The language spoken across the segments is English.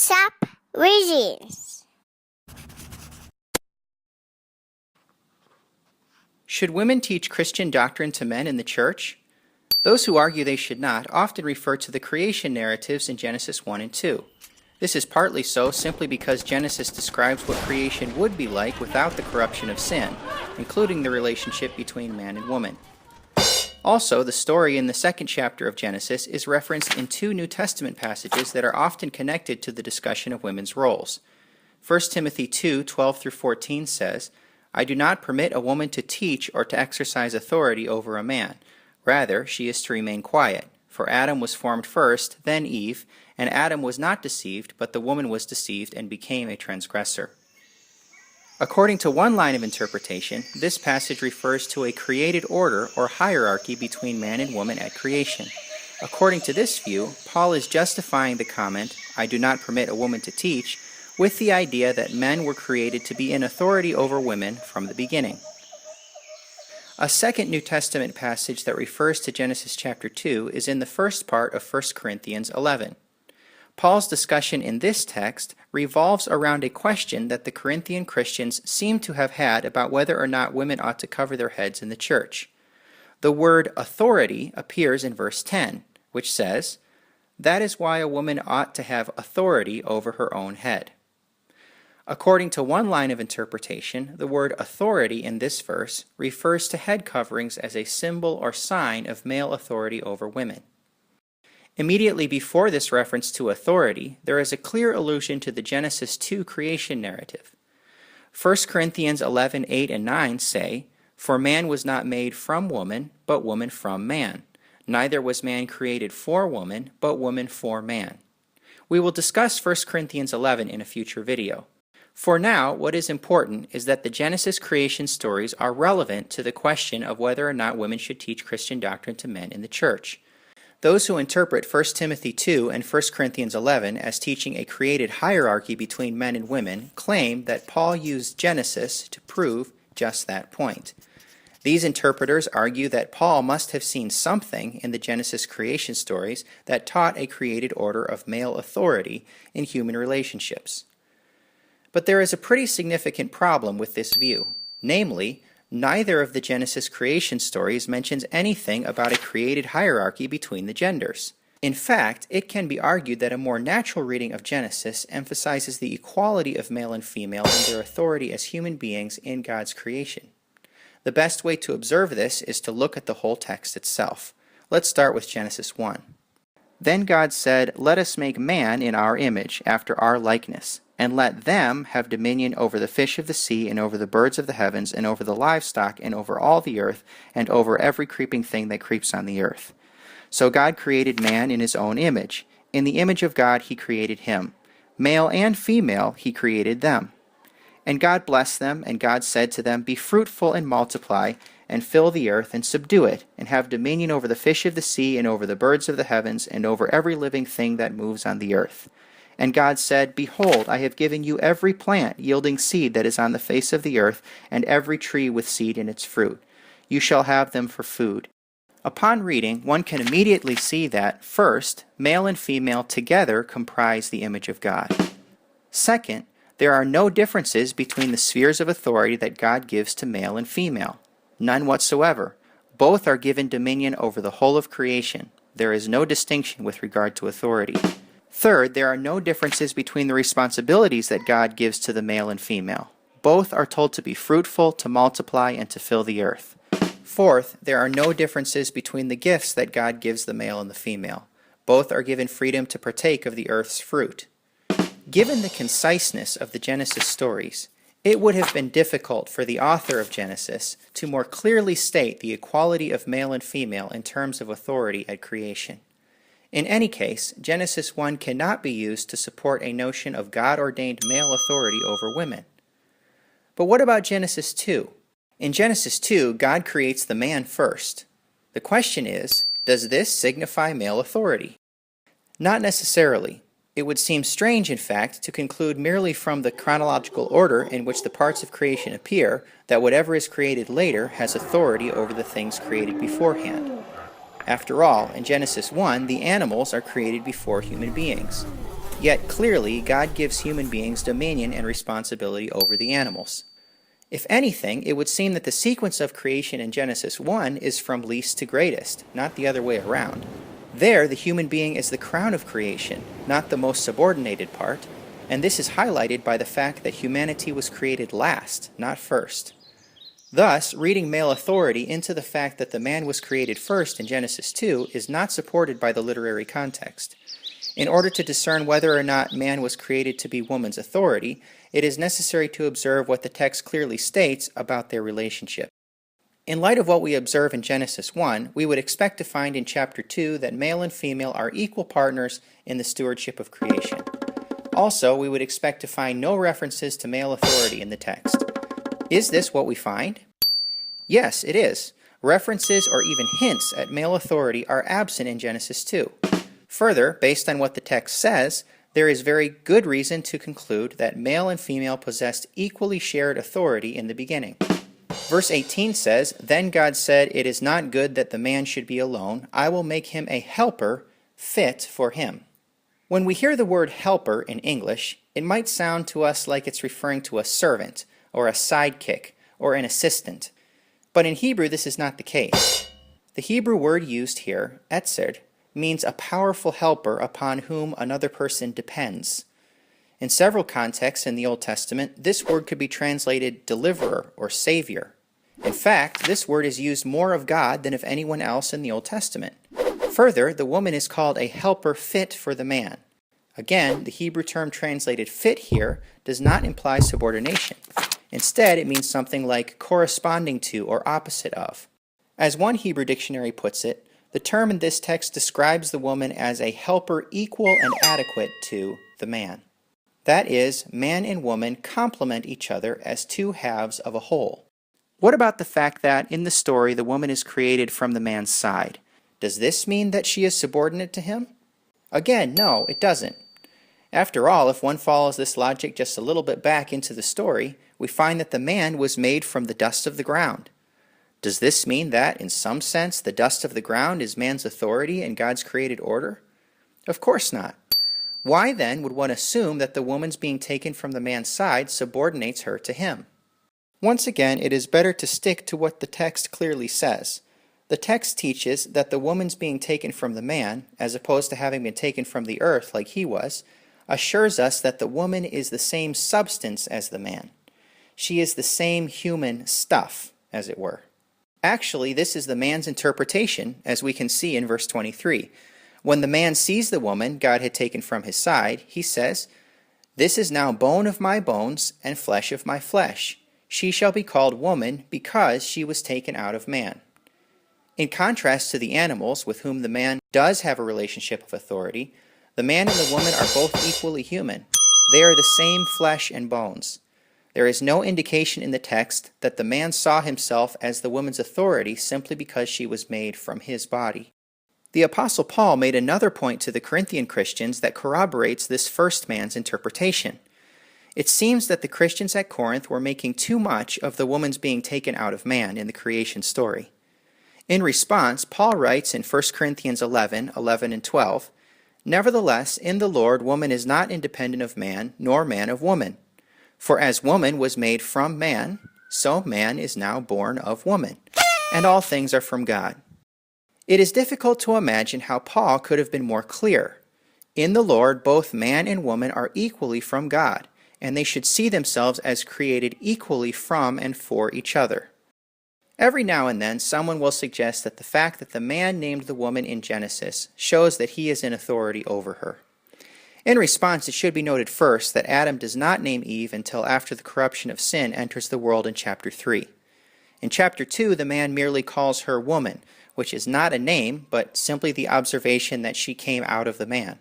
Aesop reasons. Should women teach Christian doctrine to men in the church? Those who argue they should not often refer to the creation narratives in Genesis 1 and 2. This is partly so simply because Genesis describes what creation would be like without the corruption of sin, including the relationship between man and woman. Also, the story in the second chapter of Genesis is referenced in two New Testament passages that are often connected to the discussion of women's roles. 1 Timothy 2:12-14 says, "I do not permit a woman to teach or to exercise authority over a man. Rather, she is to remain quiet. For Adam was formed first, then Eve, and Adam was not deceived, but the woman was deceived and became a transgressor." According to one line of interpretation, this passage refers to a created order or hierarchy between man and woman at creation. According to this view, Paul is justifying the comment, "I do not permit a woman to teach," with the idea that men were created to be in authority over women from the beginning. A second New Testament passage that refers to Genesis chapter 2 is in the first part of 1 Corinthians 11. Paul's discussion in this text revolves around a question that the Corinthian Christians seem to have had about whether or not women ought to cover their heads in the church. The word authority appears in verse 10, which says, "That is why a woman ought to have authority over her own head." According to one line of interpretation, the word authority in this verse refers to head coverings as a symbol or sign of male authority over women. Immediately before this reference to authority, there is a clear allusion to the Genesis 2 creation narrative. 1 Corinthians 11:8 and 9 say, "For man was not made from woman, but woman from man. Neither was man created for woman, but woman for man." We will discuss 1 Corinthians 11 in a future video. For now, what is important is that the Genesis creation stories are relevant to the question of whether or not women should teach Christian doctrine to men in the church. Those who interpret 1 Timothy 2 and 1 Corinthians 11 as teaching a created hierarchy between men and women claim that Paul used Genesis to prove just that point. These interpreters argue that Paul must have seen something in the Genesis creation stories that taught a created order of male authority in human relationships. But there is a pretty significant problem with this view. Namely, neither of the Genesis creation stories mentions anything about a created hierarchy between the genders. In fact, it can be argued that a more natural reading of Genesis emphasizes the equality of male and female in their authority as human beings in God's creation. The best way to observe this is to look at the whole text itself. Let's start with Genesis 1. "Then God said, 'Let us make man in our image, after our likeness, and let them have dominion over the fish of the sea, and over the birds of the heavens, and over the livestock, and over all the earth, and over every creeping thing that creeps on the earth.' So God created man in his own image. In the image of God he created him. Male and female he created them. And God blessed them, and God said to them, 'Be fruitful and multiply, and fill the earth, and subdue it, and have dominion over the fish of the sea, and over the birds of the heavens, and over every living thing that moves on the earth.' And God said, 'Behold, I have given you every plant yielding seed that is on the face of the earth, and every tree with seed in its fruit. You shall have them for food.'" Upon reading, one can immediately see that, first, male and female together comprise the image of God. Second, there are no differences between the spheres of authority that God gives to male and female. None whatsoever. Both are given dominion over the whole of creation. There is no distinction with regard to authority. Third, there are no differences between the responsibilities that God gives to the male and female. Both are told to be fruitful, to multiply, and to fill the earth. Fourth, there are no differences between the gifts that God gives the male and the female. Both are given freedom to partake of the earth's fruit. Given the conciseness of the Genesis stories, it would have been difficult for the author of Genesis to more clearly state the equality of male and female in terms of authority at creation. In any case, Genesis 1 cannot be used to support a notion of God-ordained male authority over women. But what about Genesis 2? In Genesis 2, God creates the man first. The question is, does this signify male authority? Not necessarily. It would seem strange, in fact, to conclude merely from the chronological order in which the parts of creation appear that whatever is created later has authority over the things created beforehand. After all, in Genesis 1, the animals are created before human beings. Yet clearly, God gives human beings dominion and responsibility over the animals. If anything, it would seem that the sequence of creation in Genesis 1 is from least to greatest, not the other way around. There, the human being is the crown of creation, not the most subordinated part, and this is highlighted by the fact that humanity was created last, not first. Thus, reading male authority into the fact that the man was created first in Genesis 2 is not supported by the literary context. In order to discern whether or not man was created to be woman's authority, it is necessary to observe what the text clearly states about their relationship. In light of what we observe in Genesis 1, we would expect to find in chapter 2 that male and female are equal partners in the stewardship of creation. Also, we would expect to find no references to male authority in the text. Is this what we find? Yes, it is. References or even hints at male authority are absent in Genesis 2. Further, based on what the text says, there is very good reason to conclude that male and female possessed equally shared authority in the beginning. Verse 18 says, "Then God said, 'It is not good that the man should be alone. I will make him a helper fit for him.'" When we hear the word helper in English, it might sound to us like it's referring to a servant, or a sidekick, or an assistant. But in Hebrew, this is not the case. The Hebrew word used here, etzer, means a powerful helper upon whom another person depends. In several contexts in the Old Testament, this word could be translated deliverer or savior. In fact, this word is used more of God than of anyone else in the Old Testament. Further, the woman is called a helper fit for the man. Again, the Hebrew term translated fit here does not imply subordination. Instead, it means something like corresponding to or opposite of. As one Hebrew dictionary puts it, the term in this text describes the woman as a helper equal and adequate to the man. That is, man and woman complement each other as two halves of a whole. What about the fact that, in the story, the woman is created from the man's side? Does this mean that she is subordinate to him? Again, no, it doesn't. After all, if one follows this logic just a little bit back into the story, we find that the man was made from the dust of the ground. Does this mean that, in some sense, the dust of the ground is man's authority in God's created order? Of course not. Why then would one assume that the woman's being taken from the man's side subordinates her to him? Once again, it is better to stick to what the text clearly says. The text teaches that the woman's being taken from the man, as opposed to having been taken from the earth like he was, assures us that the woman is the same substance as the man. She is the same human stuff, as it were. Actually, this is the man's interpretation, as we can see in verse 23. When the man sees the woman God had taken from his side, he says, "This is now bone of my bones and flesh of my flesh. She shall be called woman because she was taken out of man." In contrast to the animals with whom the man does have a relationship of authority, the man and the woman are both equally human. They are the same flesh and bones. There is no indication in the text that the man saw himself as the woman's authority simply because she was made from his body. The Apostle Paul made another point to the Corinthian Christians that corroborates this first man's interpretation. It seems that the Christians at Corinth were making too much of the woman's being taken out of man in the creation story. In response, Paul writes in 1 Corinthians 11 and 12, "Nevertheless, in the Lord, woman is not independent of man, nor man of woman. For as woman was made from man, so man is now born of woman, and all things are from God." It is difficult to imagine how Paul could have been more clear. In the Lord, both man and woman are equally from God, and they should see themselves as created equally from and for each other. Every now and then, someone will suggest that the fact that the man named the woman in Genesis shows that he is in authority over her. In response, it should be noted first that Adam does not name Eve until after the corruption of sin enters the world in chapter 3. In chapter 2, the man merely calls her woman, which is not a name, but simply the observation that she came out of the man.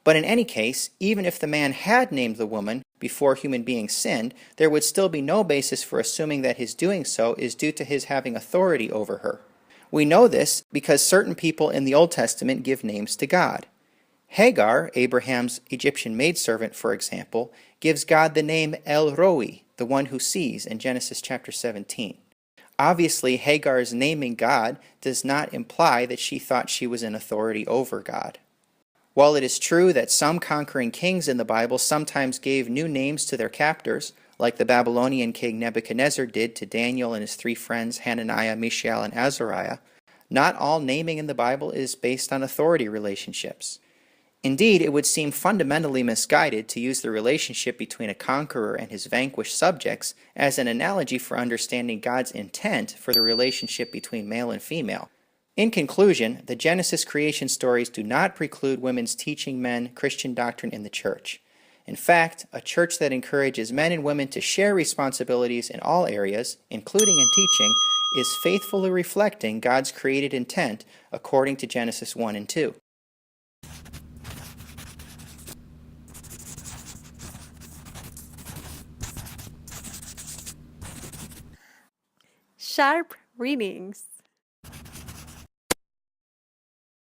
But in any case, even if the man had named the woman before human beings sinned, there would still be no basis for assuming that his doing so is due to his having authority over her. We know this because certain people in the Old Testament give names to God. Hagar, Abraham's Egyptian maidservant, for example, gives God the name El Roi, the one who sees, in Genesis chapter 17. Obviously, Hagar's naming God does not imply that she thought she was in authority over God. While it is true that some conquering kings in the Bible sometimes gave new names to their captors, like the Babylonian king Nebuchadnezzar did to Daniel and his three friends Hananiah, Mishael, and Azariah, not all naming in the Bible is based on authority relationships. Indeed, it would seem fundamentally misguided to use the relationship between a conqueror and his vanquished subjects as an analogy for understanding God's intent for the relationship between male and female. In conclusion, the Genesis creation stories do not preclude women's teaching men Christian doctrine in the church. In fact, a church that encourages men and women to share responsibilities in all areas, including in teaching, is faithfully reflecting God's created intent according to Genesis 1 and 2. Sharp readings.